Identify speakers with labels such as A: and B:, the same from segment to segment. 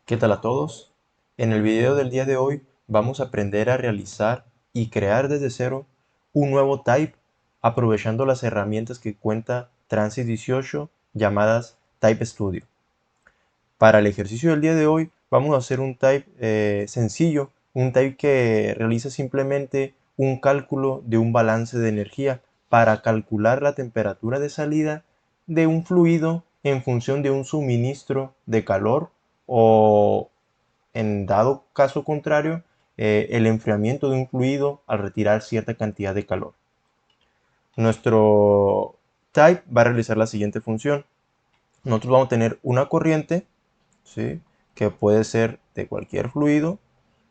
A: ¿Qué tal a todos? En el video del día de hoy vamos a aprender a realizar y crear desde cero un nuevo type aprovechando las herramientas que cuenta Transys 18 llamadas Type Studio. Para el ejercicio del día de hoy vamos a hacer un type sencillo, un type que realiza simplemente un cálculo de un balance de energía para calcular la temperatura de salida de un fluido en función de un suministro de calor o, en dado caso contrario, el enfriamiento de un fluido al retirar cierta cantidad de calor. Nuestro type va a realizar la siguiente función. Nosotros vamos a tener una corriente, ¿sí?, que puede ser de cualquier fluido.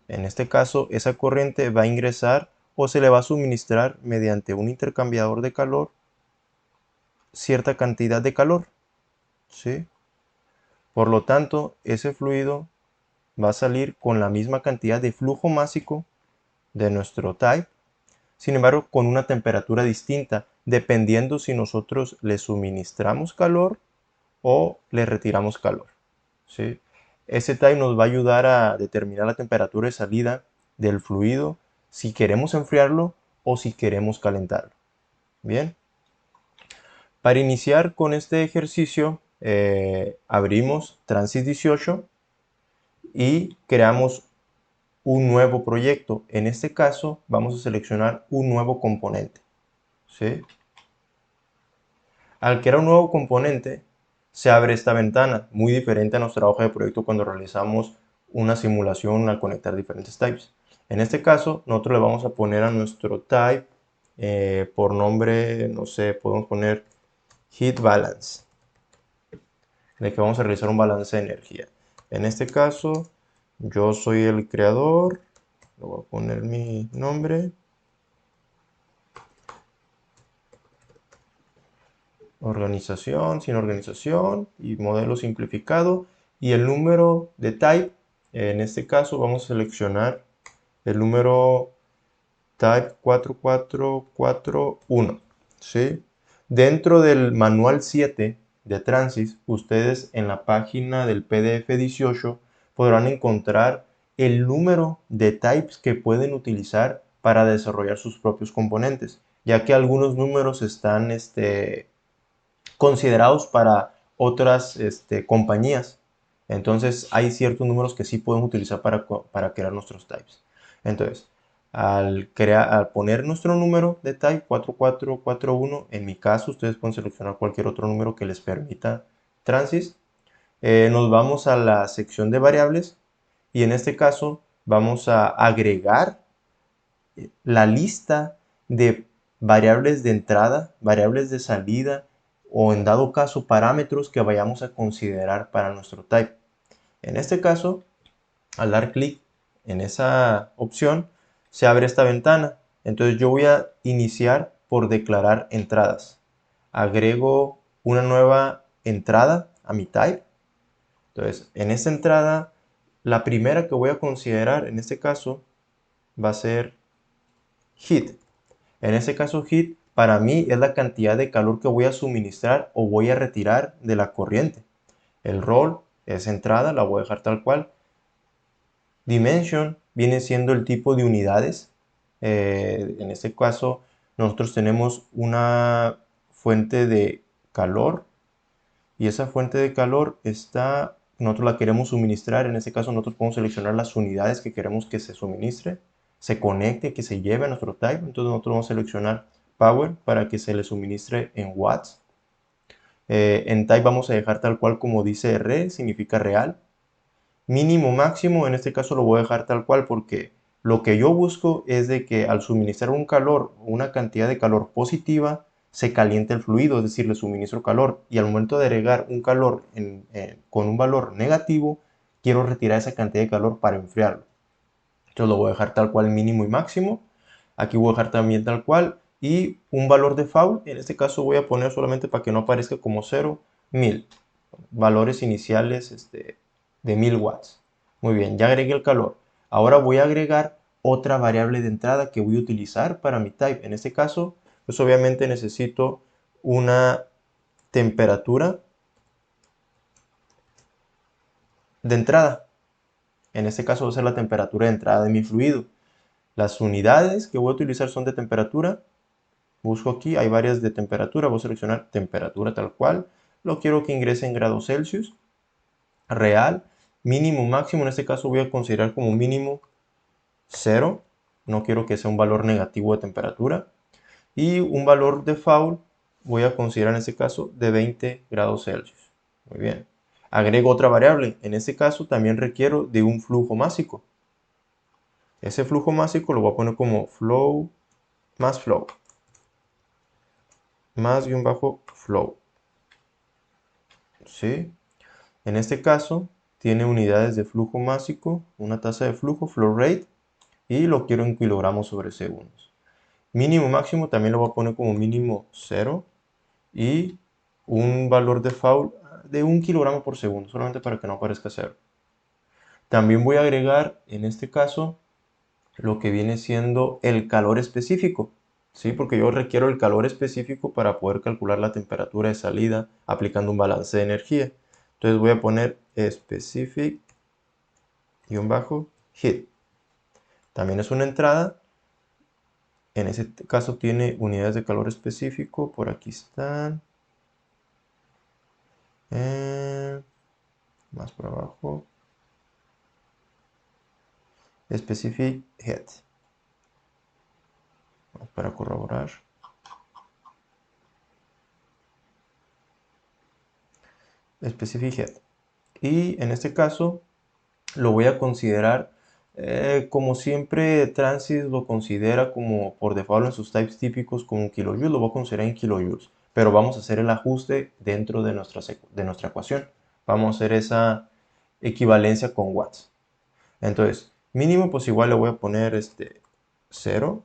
A: En este caso, esa corriente va a ingresar o se le va a suministrar mediante un intercambiador de calor cierta cantidad de calor, ¿sí? Por lo tanto, ese fluido va a salir con la misma cantidad de flujo másico de nuestro type, sin embargo con una temperatura distinta, dependiendo si nosotros le suministramos calor o le retiramos calor, ¿sí? Ese type nos va a ayudar a determinar la temperatura de salida del fluido, si queremos enfriarlo o si queremos calentarlo. Bien, para iniciar con este ejercicio, abrimos Transys 18 y creamos un nuevo proyecto. En este caso vamos a seleccionar un nuevo componente, ¿sí? Al crear un nuevo componente se abre esta ventana, muy diferente a nuestra hoja de proyecto cuando realizamos una simulación al conectar diferentes types. En este caso nosotros le vamos a poner a nuestro type por nombre, no sé, podemos poner Heat Balance, de que vamos a realizar un balance de energía. En este caso yo soy el creador, le voy a poner mi nombre, organización, sin organización y modelo simplificado, y el número de type. En este caso vamos a seleccionar el número type 4441, ¿sí? Dentro del manual 7 de Transys, ustedes en la página del PDF 18 podrán encontrar el número de types que pueden utilizar para desarrollar sus propios componentes, ya que algunos números están considerados para otras compañías. Entonces hay ciertos números que sí podemos utilizar para crear nuestros types. Entonces, al poner nuestro número de type 4441, en mi caso ustedes pueden seleccionar cualquier otro número que les permita Transys. Nos vamos a la sección de variables y en este caso vamos a agregar la lista de variables de entrada, variables de salida o, en dado caso, parámetros que vayamos a considerar para nuestro type. En este caso, al dar clic en esa opción, se abre esta ventana. Entonces yo voy a iniciar por declarar entradas. Agrego una nueva entrada a mi type. Entonces, en esta entrada, la primera que voy a considerar en este caso va a ser heat. En este caso, heat para mí es la cantidad de calor que voy a suministrar o voy a retirar de la corriente. El role es entrada, la voy a dejar tal cual. Dimension viene siendo el tipo de unidades. En este caso, nosotros tenemos una fuente de calor y esa fuente de calor nosotros la queremos suministrar. En este caso, nosotros podemos seleccionar las unidades que queremos que se suministre, se conecte, que se lleve a nuestro type. Entonces nosotros vamos a seleccionar power para que se le suministre en watts. En type vamos a dejar tal cual como dice R, significa real. Mínimo, máximo, en este caso lo voy a dejar tal cual porque lo que yo busco es de que al suministrar un calor, una cantidad de calor positiva, se caliente el fluido, es decir, le suministro calor. Y al momento de agregar un calor con un valor negativo, quiero retirar esa cantidad de calor para enfriarlo. Entonces lo voy a dejar tal cual mínimo y máximo. Aquí voy a dejar también tal cual. Y un valor de default, en este caso voy a poner solamente para que no aparezca como 0, 1000. Valores iniciales de 1000 watts. Muy bien, ya agregué el calor. Ahora voy a agregar otra variable de entrada que voy a utilizar para mi type. En este caso, pues obviamente necesito una temperatura de entrada. En este caso va a ser la temperatura de entrada de mi fluido. Las unidades que voy a utilizar son de temperatura. Busco aquí, hay varias de temperatura. Voy a seleccionar temperatura tal cual. Lo quiero que ingrese en grados Celsius. Real. Mínimo, máximo. En este caso voy a considerar como mínimo 0. No quiero que sea un valor negativo de temperatura. Y un valor de foul voy a considerar en este caso de 20 grados Celsius. Muy bien. Agrego otra variable. En este caso también requiero de un flujo másico. Ese flujo másico lo voy a poner como flow más flow. Más guión bajo flow. ¿Sí? En este caso tiene unidades de flujo másico, una tasa de flujo, flow rate, y lo quiero en kilogramos sobre segundos. Mínimo máximo también lo voy a poner como mínimo 0 y un valor de foul de 1 kilogramo por segundo, solamente para que no aparezca 0. También voy a agregar en este caso lo que viene siendo el calor específico, ¿sí? Porque yo requiero el calor específico para poder calcular la temperatura de salida aplicando un balance de energía. Entonces voy a poner specific-heat. También es una entrada. En ese caso tiene unidades de calor específico. Por aquí están. Más por abajo. Specific heat. Para corroborar. Specific heat. Y en este caso lo voy a considerar como siempre Transys lo considera como por default en sus types típicos como un kilojoules, lo voy a considerar en kilojoules, pero vamos a hacer el ajuste dentro de nuestra ecuación. Vamos a hacer esa equivalencia con watts. Entonces, mínimo pues igual le voy a poner 0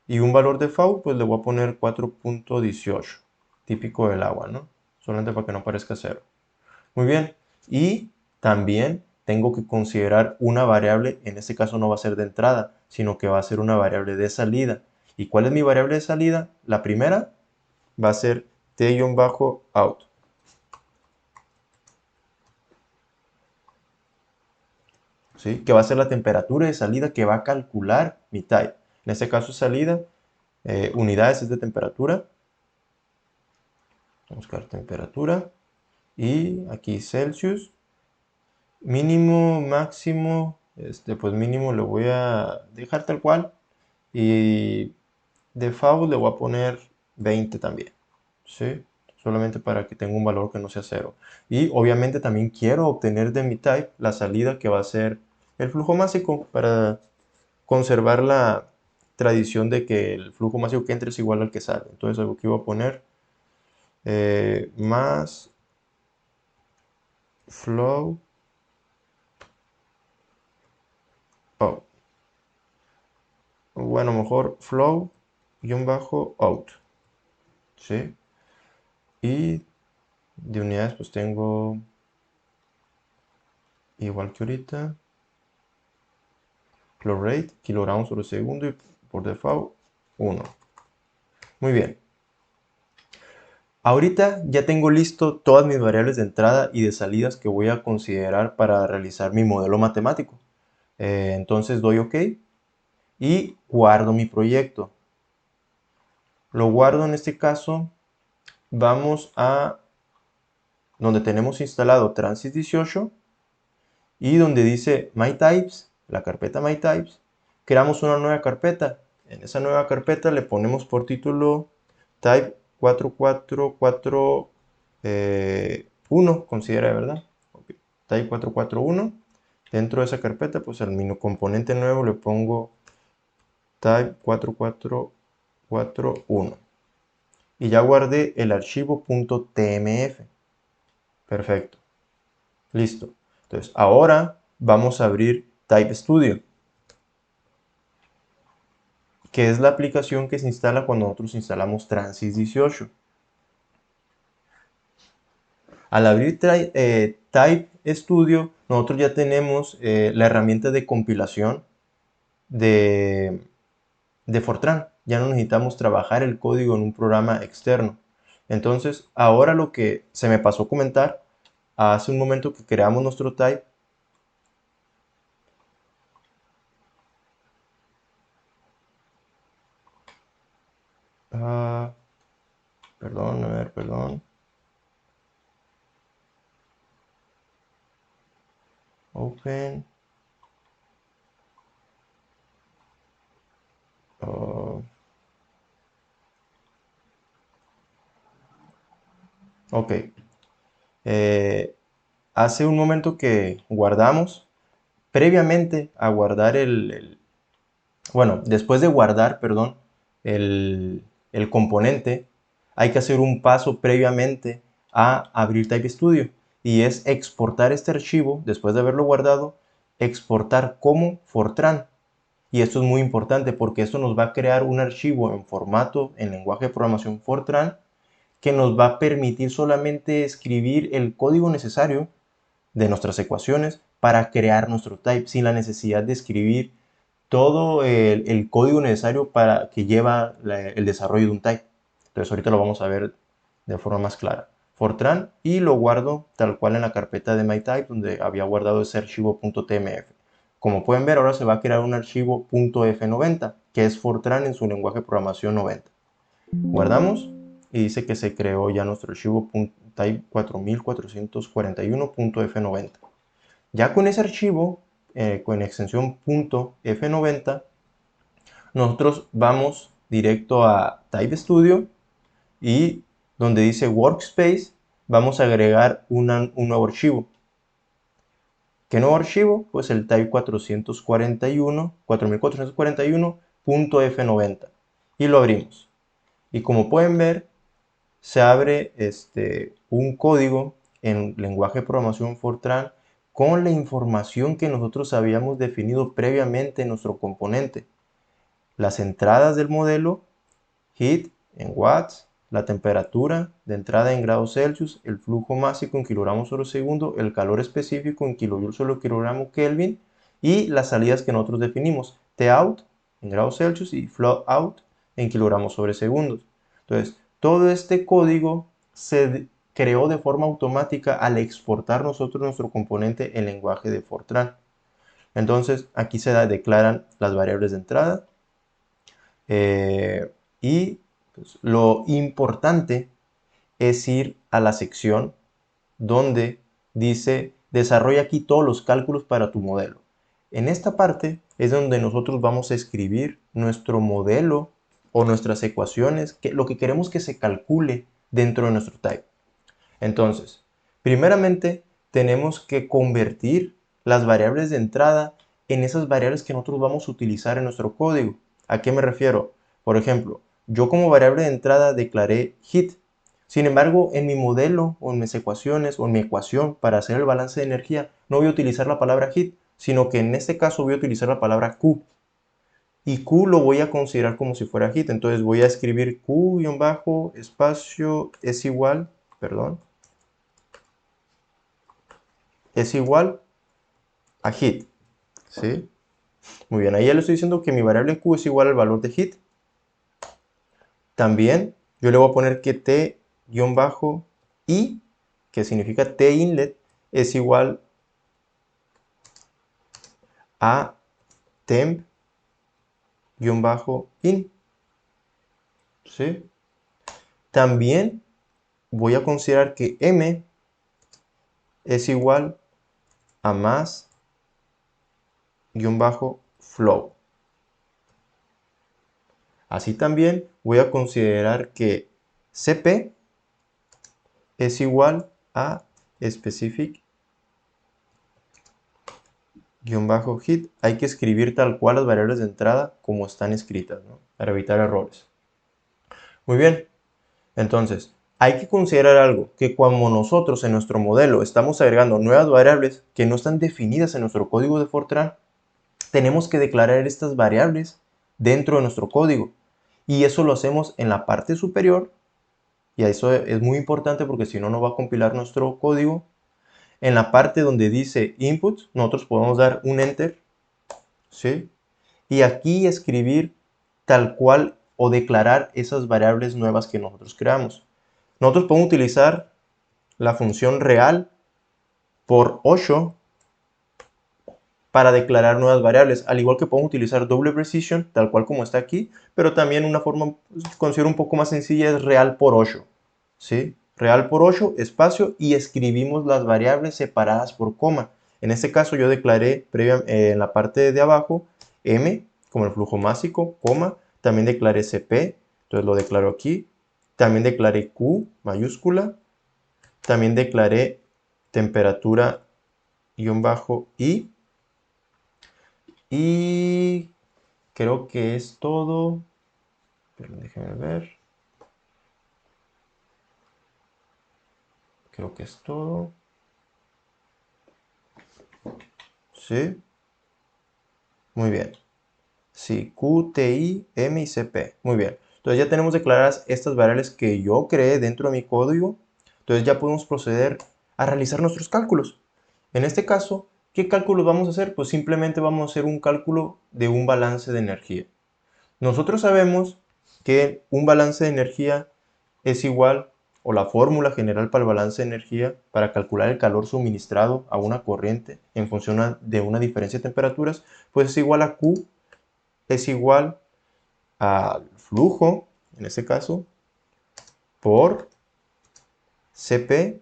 A: y un valor de FAU pues le voy a poner 4.18, típico del agua, ¿no? Solamente para que no parezca 0. Muy bien, y también tengo que considerar una variable, en este caso no va a ser de entrada, sino que va a ser una variable de salida. ¿Y cuál es mi variable de salida? La primera va a ser t-out. ¿Sí? Que va a ser la temperatura de salida que va a calcular mi type. En este caso salida, unidades es de temperatura. Vamos a buscar temperatura. Y aquí Celsius. Mínimo, máximo, pues mínimo lo voy a dejar tal cual. Y default le voy a poner 20 también. ¿Sí? Solamente para que tenga un valor que no sea 0. Y obviamente también quiero obtener de mi type la salida que va a ser el flujo másico para conservar la tradición de que el flujo másico que entre es igual al que sale. Entonces aquí voy a poner más flow out. Bueno, mejor flow-out. ¿Sí? Y de unidades pues tengo igual que ahorita. Flow rate, kilogramos sobre segundo y por default 1. Muy bien. Ahorita ya tengo listo todas mis variables de entrada y de salidas que voy a considerar para realizar mi modelo matemático. Entonces doy OK y guardo mi proyecto. Lo guardo en este caso. Vamos a donde tenemos instalado Transys 18 y donde dice MyTypes, la carpeta MyTypes, creamos una nueva carpeta. En esa nueva carpeta le ponemos por título Type 4441, considera, ¿verdad? Okay. Type 441. Dentro de esa carpeta, pues al mi componente nuevo le pongo Type 4441. Y ya guardé el archivo .tmf. Perfecto. Listo. Entonces, ahora vamos a abrir Type Studio, que es la aplicación que se instala cuando nosotros instalamos Transys 18. Al abrir Type Studio, nosotros ya tenemos la herramienta de compilación de Fortran. Ya no necesitamos trabajar el código en un programa externo. Entonces, ahora lo que se me pasó comentar, hace un momento que creamos nuestro type, Perdón, a ver, perdón. Open. Ok. Hace un momento que guardamos, previamente a guardar bueno, después de guardar, perdón, el componente, hay que hacer un paso previamente a abrir Type Studio y es exportar este archivo, después de haberlo guardado, exportar como Fortran. Y esto es muy importante porque esto nos va a crear un archivo en formato, en lenguaje de programación Fortran, que nos va a permitir solamente escribir el código necesario de nuestras ecuaciones para crear nuestro type, sin la necesidad de escribir todo el código necesario para que lleva el desarrollo de un type. Entonces ahorita lo vamos a ver de forma más clara. Fortran, y lo guardo tal cual en la carpeta de MyType donde había guardado ese archivo .tmf. Como pueden ver, ahora se va a crear un archivo .f90, que es Fortran en su lenguaje de programación 90. Guardamos y dice que se creó ya nuestro archivo type 4441.f90. Ya con ese archivo, con extensión .f90, nosotros vamos directo a Type Studio y donde dice Workspace, vamos a agregar un nuevo archivo. ¿Qué nuevo archivo? Pues el Type 4441.f90 y lo abrimos. Y como pueden ver, se abre un código en lenguaje de programación Fortran con la información que nosotros habíamos definido previamente en nuestro componente. Las entradas del modelo, heat en watts, la temperatura de entrada en grados Celsius, el flujo másico en kilogramos sobre segundo, el calor específico en kilojoules sobre kilogramo Kelvin y las salidas que nosotros definimos, T-out en grados Celsius y flow out en kilogramos sobre segundos. Entonces, todo este código se creó de forma automática al exportar nosotros nuestro componente en lenguaje de Fortran. Entonces, aquí se declaran las variables de entrada, y pues, lo importante es ir a la sección donde dice desarrolla aquí todos los cálculos para tu modelo. En esta parte es donde nosotros vamos a escribir nuestro modelo o nuestras ecuaciones, lo que queremos que se calcule dentro de nuestro type. Entonces, primeramente tenemos que convertir las variables de entrada en esas variables que nosotros vamos a utilizar en nuestro código. ¿A qué me refiero? Por ejemplo, yo como variable de entrada declaré heat. Sin embargo, en mi modelo o en mis ecuaciones o en mi ecuación para hacer el balance de energía no voy a utilizar la palabra heat, sino que en este caso voy a utilizar la palabra Q. Y Q lo voy a considerar como si fuera heat. Entonces voy a escribir Q-espacio es igual, perdón, es igual a heat, ¿sí? Muy bien, ahí ya le estoy diciendo que mi variable Q es igual al valor de heat. También yo le voy a poner que T-I, que significa T inlet, es igual a temp-in, ¿sí? También voy a considerar que M es igual a más-flow. Así también voy a considerar que CP es igual a specific-hit. Hay que escribir tal cual las variables de entrada como están escritas, ¿no? Para evitar errores. Muy bien, entonces hay que considerar algo, que cuando nosotros en nuestro modelo estamos agregando nuevas variables que no están definidas en nuestro código de Fortran, tenemos que declarar estas variables dentro de nuestro código. Y eso lo hacemos en la parte superior, y eso es muy importante porque si no, no va a compilar nuestro código. En la parte donde dice input, nosotros podemos dar un enter, ¿sí? Y aquí escribir tal cual o declarar esas variables nuevas que nosotros creamos. Nosotros podemos utilizar la función real por 8 para declarar nuevas variables, al igual que podemos utilizar double precision, tal cual como está aquí, pero también una forma, considero un poco más sencilla, es real por 8, ¿sí? Real por 8, espacio, y escribimos las variables separadas por coma. En este caso yo declaré en la parte de abajo m, como el flujo másico, coma, también declaré cp, entonces lo declaro aquí, también declaré q mayúscula, también declaré temperatura -i, y creo que es todo. Pero déjenme ver. Creo que es todo. ¿Sí? Muy bien. Sí, Q, T, I, M y CP. Muy bien. Entonces ya tenemos declaradas estas variables que yo creé dentro de mi código. Entonces ya podemos proceder a realizar nuestros cálculos. En este caso, ¿qué cálculos vamos a hacer? Pues simplemente vamos a hacer un cálculo de un balance de energía. Nosotros sabemos que un balance de energía es igual, o la fórmula general para el balance de energía, para calcular el calor suministrado a una corriente en función de una diferencia de temperaturas, pues es igual a Q, es igual al flujo, en este caso, por Cp,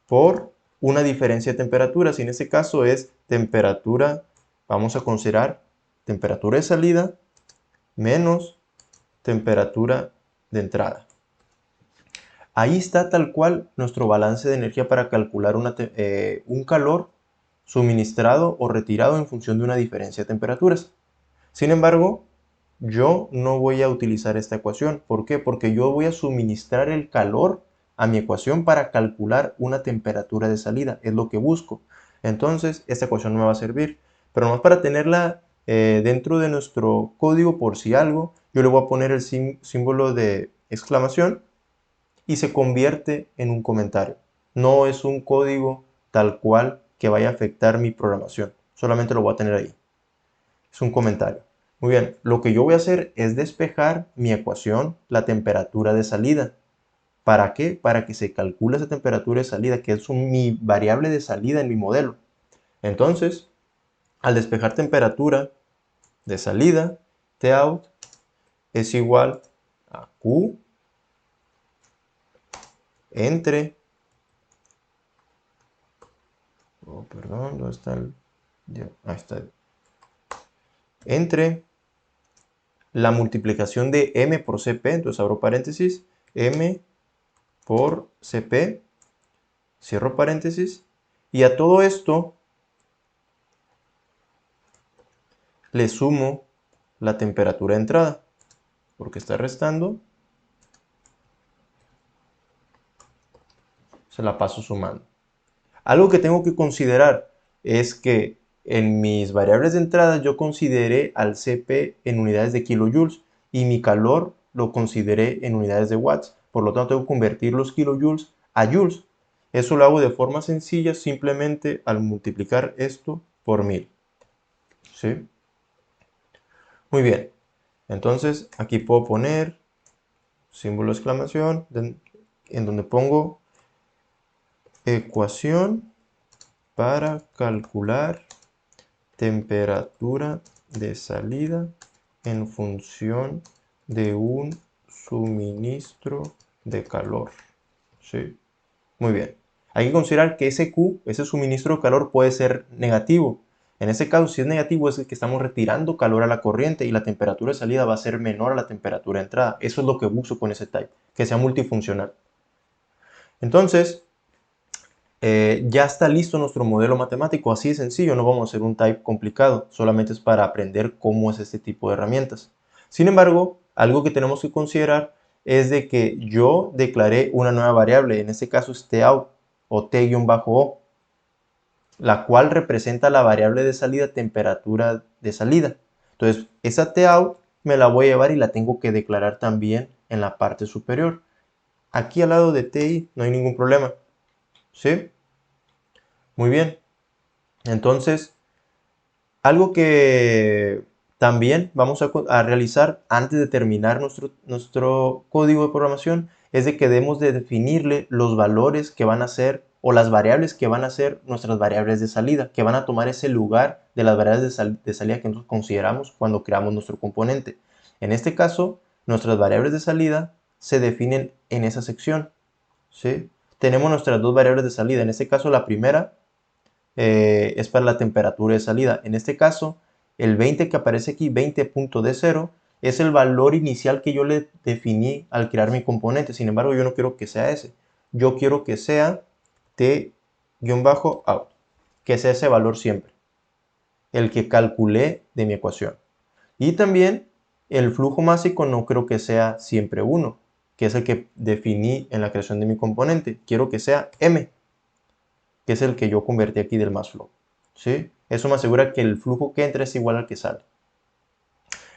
A: por una diferencia de temperaturas, y en este caso es temperatura, vamos a considerar temperatura de salida menos temperatura de entrada. Ahí está tal cual nuestro balance de energía para calcular un calor suministrado o retirado en función de una diferencia de temperaturas. Sin embargo, yo no voy a utilizar esta ecuación. ¿Por qué? Porque yo voy a suministrar el calor a mi ecuación para calcular una temperatura de salida. Es lo que busco. Entonces, esta ecuación no me va a servir. Pero nomás para tenerla dentro de nuestro código por si algo, yo le voy a poner el símbolo de exclamación y se convierte en un comentario. No es un código tal cual que vaya a afectar mi programación. Solamente lo voy a tener ahí. Es un comentario. Muy bien, lo que yo voy a hacer es despejar mi ecuación, la temperatura de salida. ¿Para qué? Para que se calcule esa temperatura de salida, que es mi variable de salida en mi modelo. Entonces, al despejar temperatura de salida, Tout es igual a Q entre, perdón, ¿dónde está el? Ahí está. Entre la multiplicación de m por cp, entonces abro paréntesis, m por cp, cierro paréntesis, y a todo esto le sumo la temperatura de entrada, porque está restando, se la paso sumando. Algo que tengo que considerar es que en mis variables de entrada yo consideré al Cp en unidades de kilojoules y mi calor lo consideré en unidades de watts. Por lo tanto, tengo que convertir los kilojoules a joules. Eso lo hago de forma sencilla, simplemente al multiplicar esto por 1000. ¿Sí? Muy bien. Entonces, aquí puedo poner símbolo de exclamación, en donde pongo ecuación para calcular temperatura de salida en función de un suministro de calor. ¿Sí? Muy bien. Hay que considerar que ese Q, ese suministro de calor, puede ser negativo. En este caso, si es negativo, es que estamos retirando calor a la corriente y la temperatura de salida va a ser menor a la temperatura de entrada. Eso es lo que busco con ese type, que sea multifuncional. Entonces, ya está listo nuestro modelo matemático, así de sencillo, no vamos a hacer un type complicado, solamente es para aprender cómo es este tipo de herramientas. Sin embargo, algo que tenemos que considerar es de que yo declaré una nueva variable, en este caso es Tout o T-O, la cual representa la variable de salida, temperatura de salida. Entonces, esa Tout me la voy a llevar y la tengo que declarar también en la parte superior. Aquí al lado de TI no hay ningún problema, ¿sí? Muy bien. Entonces, algo que también vamos a realizar antes de terminar nuestro código de programación es de que debemos de definirle los valores que van a ser o las variables que van a ser nuestras variables de salida, que van a tomar ese lugar de las variables de salida que nosotros consideramos cuando creamos nuestro componente. En este caso, nuestras variables de salida se definen en esa sección, ¿sí? Tenemos nuestras dos variables de salida. En este caso, la primera es para la temperatura de salida. En este caso, el 20 que aparece aquí, 20.d0, es el valor inicial que yo le definí al crear mi componente. Sin embargo, yo no quiero que sea ese. Yo quiero que sea t-out, que sea ese valor siempre, el que calculé de mi ecuación. Y también el flujo másico no creo que sea siempre 1, que es el que definí en la creación de mi componente. Quiero que sea m, que es el que yo convertí aquí del mass flow, ¿sí? Eso me asegura que el flujo que entra es igual al que sale.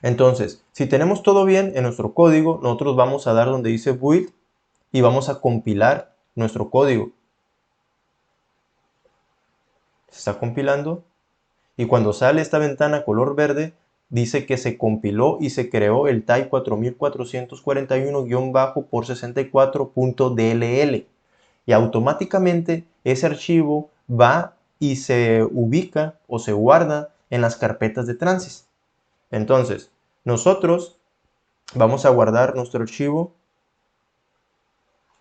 A: Entonces, si tenemos todo bien en nuestro código, nosotros vamos a dar donde dice build y vamos a compilar nuestro código. Se está compilando y cuando sale esta ventana color verde, dice que se compiló y se creó el type 4441-por64.dll y automáticamente ese archivo va y se ubica o se guarda en las carpetas de Transys. Entonces, nosotros vamos a guardar nuestro archivo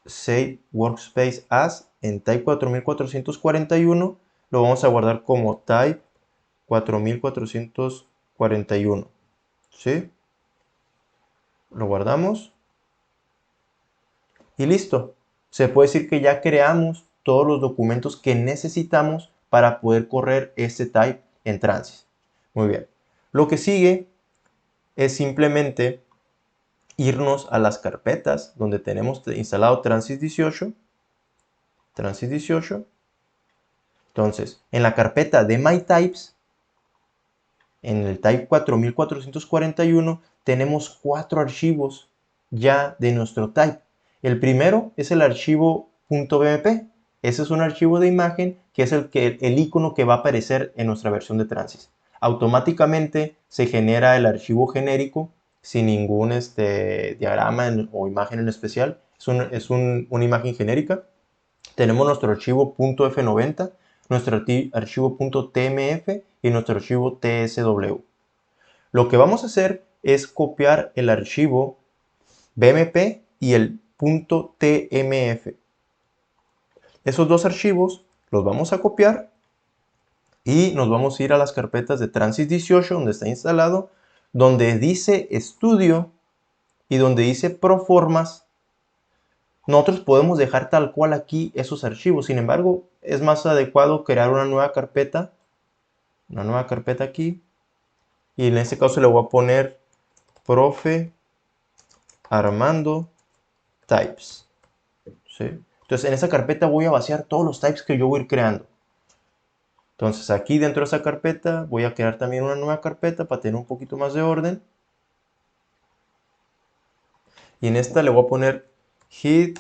A: save workspace as en type 4441, lo vamos a guardar como type 4441, ¿sí? Lo guardamos y listo. Se puede decir que ya creamos todos los documentos que necesitamos para poder correr este type en Transys. Muy bien. Lo que sigue es simplemente irnos a las carpetas donde tenemos instalado Transys 18. Transys 18. Entonces, en la carpeta de MyTypes, en el type 4441, tenemos 4 archivos ya de nuestro type. El primero es el archivo .bmp. Ese es un archivo de imagen que es el icono que va a aparecer en nuestra versión de Transys. Automáticamente se genera el archivo genérico sin ningún diagrama o imagen en especial. Es una imagen genérica. Tenemos nuestro archivo .f90, nuestro archivo .tmf y nuestro archivo tsw. Lo que vamos a hacer es copiar el archivo bmp y el .tmf. Esos dos archivos los vamos a copiar y nos vamos a ir a las carpetas de Transys 18 donde está instalado, donde dice estudio y donde dice proformas. Nosotros podemos dejar tal cual aquí esos archivos. Sin embargo, es más adecuado crear una nueva carpeta aquí, y en este caso le voy a poner profe Armando types, ¿sí? Entonces en esa carpeta voy a vaciar todos los types que yo voy a ir creando. Entonces aquí dentro de esa carpeta voy a crear también una nueva carpeta para tener un poquito más de orden. Y en esta le voy a poner heat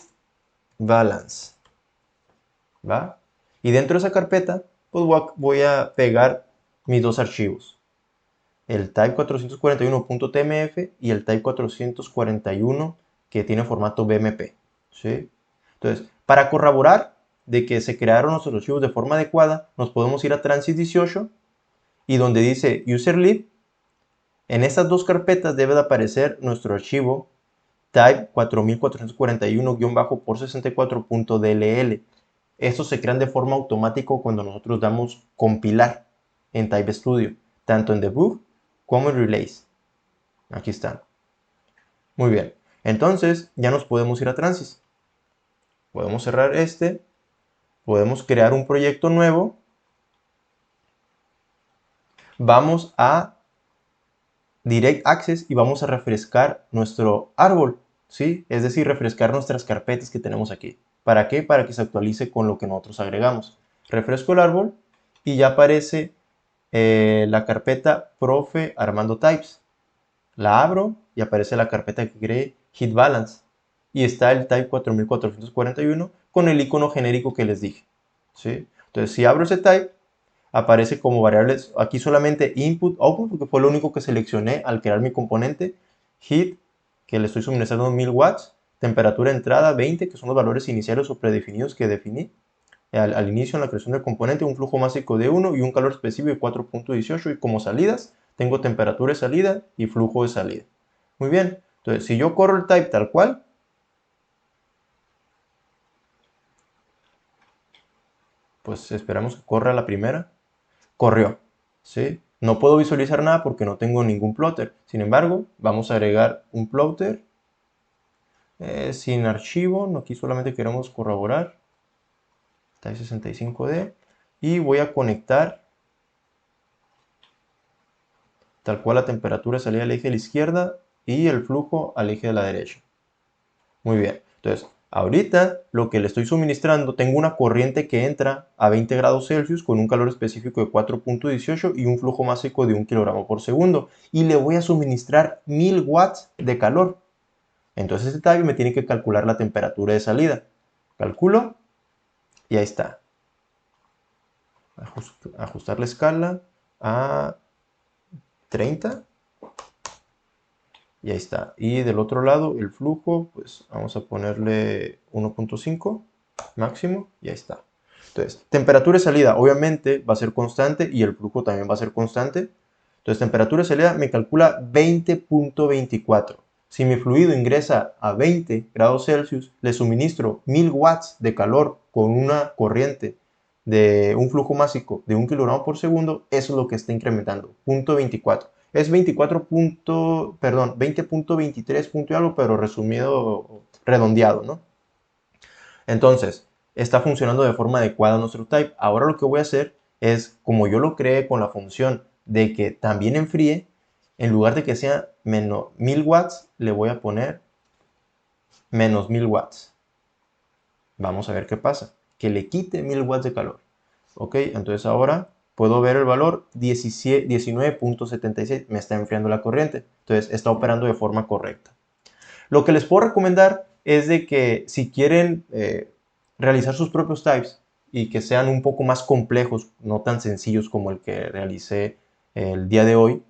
A: balance, ¿va? Y dentro de esa carpeta pues voy a pegar mis dos archivos, el type 441.tmf y el type 441 que tiene formato BMP, ¿sí? Entonces, para corroborar de que se crearon nuestros archivos de forma adecuada, nos podemos ir a Transys 18 y donde dice userlib, en estas dos carpetas debe de aparecer nuestro archivo type 4441-por64.dll. Estos se crean de forma automática cuando nosotros damos compilar en Type Studio, tanto en debug como en release. Aquí están. Muy bien. Entonces ya nos podemos ir a Transys. Podemos cerrar este. Podemos crear un proyecto nuevo. Vamos a Direct Access y vamos a refrescar nuestro árbol, ¿sí? Es decir, refrescar nuestras carpetas que tenemos aquí. ¿Para qué? Para que se actualice con lo que nosotros agregamos. Refresco el árbol y ya aparece la carpeta profe Armando Types. La abro y aparece la carpeta que creé, Heat Balance. Y está el type 4441 con el icono genérico que les dije, ¿sí? Entonces, si abro ese type, aparece como variables aquí solamente input, output, porque fue lo único que seleccioné al crear mi componente. Heat, que le estoy suministrando 1000 watts. Temperatura de entrada 20, que son los valores iniciales o predefinidos que definí. al inicio en la creación del componente, un flujo másico de 1 y un calor específico de 4.18, y como salidas tengo temperatura de salida y flujo de salida. Muy bien, entonces si yo corro el type tal cual, pues esperamos que corra la primera. Corrió, ¿sí? No puedo visualizar nada porque no tengo ningún plotter. Sin embargo, vamos a agregar un plotter sin archivo. Aquí solamente queremos corroborar. Type 65D. Y voy a conectar tal cual la temperatura de salida al eje de la izquierda y el flujo al eje de la derecha. Muy bien, entonces ahorita lo que le estoy suministrando, tengo una corriente que entra a 20 grados Celsius con un calor específico de 4.18 y un flujo másico de 1 kilogramo por segundo, y le voy a suministrar 1000 watts de calor. Entonces este type me tiene que calcular la temperatura de salida. Calculo y ahí está. Ajustar la escala a 30 y ahí está. Y del otro lado el flujo, pues vamos a ponerle 1.5 máximo y ahí está. Entonces, temperatura de salida obviamente va a ser constante y el flujo también va a ser constante. Entonces, temperatura de salida me calcula 20.24. Si mi fluido ingresa a 20 grados Celsius, le suministro 1000 watts de calor con una corriente de un flujo másico de 1 kilogramo por segundo, eso es lo que está incrementando, 0.24. Es 20.23 punto algo, pero resumido, redondeado, ¿no? Entonces, está funcionando de forma adecuada nuestro type. Ahora lo que voy a hacer es, como yo lo creé con la función de que también enfríe, en lugar de que sea menos 1000 watts, le voy a poner menos 1000 watts. Vamos a ver qué pasa. Que le quite 1000 watts de calor. Ok, entonces ahora puedo ver el valor 19.76. Me está enfriando la corriente. Entonces está operando de forma correcta. Lo que les puedo recomendar es de que si quieren realizar sus propios types y que sean un poco más complejos, no tan sencillos como el que realicé el día de hoy,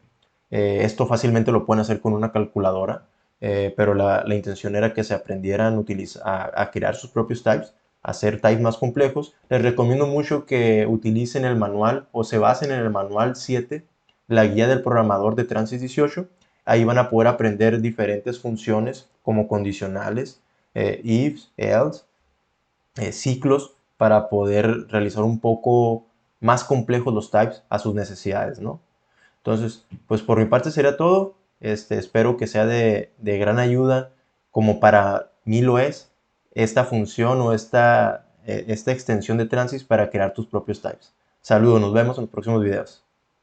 A: esto fácilmente lo pueden hacer con una calculadora, pero la intención era que se aprendieran a crear sus propios types, a hacer types más complejos. Les recomiendo mucho que utilicen el manual o se basen en el manual 7, la guía del programador de Transys 18. Ahí van a poder aprender diferentes funciones como condicionales, ifs, else, ciclos, para poder realizar un poco más complejos los types a sus necesidades, ¿no? Entonces, pues por mi parte sería todo. Espero que sea de gran ayuda, como para mí lo es, esta función o esta extensión de Transys para crear tus propios types. Saludos, nos vemos en los próximos videos.